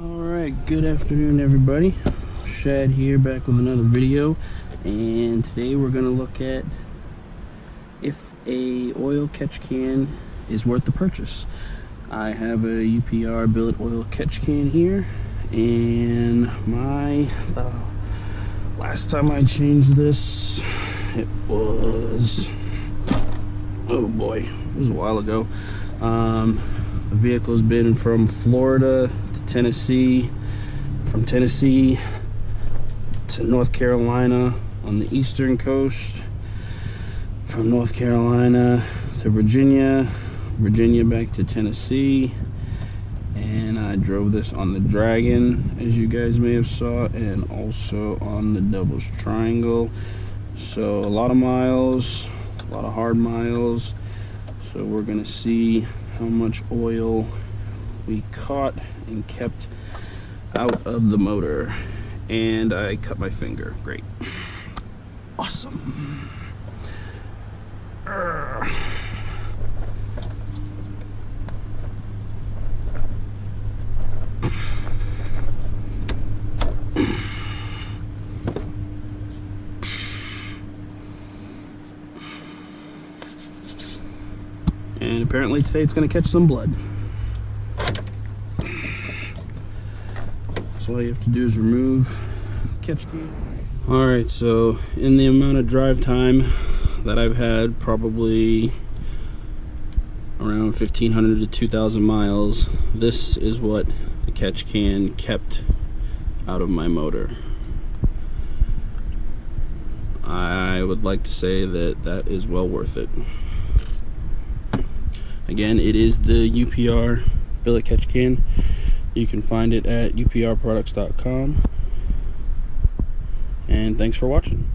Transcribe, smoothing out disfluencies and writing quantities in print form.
Alright, good afternoon everybody. Shad here, back with another video, and today we're going to look at if a oil catch can is worth the purchase. I have a UPR billet oil catch can here, and the last time I changed this, it was, oh boy, it was a while ago. The vehicle's been from Florida to Tennessee, from Tennessee to North Carolina on the eastern coast, from North Carolina to Virginia, Virginia back to Tennessee, and I drove this on the Dragon, as you guys may have saw, and also on the Devil's Triangle. So a lot of miles, a lot of hard miles. So we're gonna see how much oil we caught and kept out of the motor. And I cut my finger. Great. Awesome. And apparently today it's going to catch some blood. So all you have to do is remove the catch can. Alright, so in the amount of drive time that I've had, probably around 1,500 to 2,000 miles, this is what the catch can kept out of my motor. I would like to say that that is well worth it. Again, it is the UPR billet catch can. You can find it at uprproducts.com. And thanks for watching.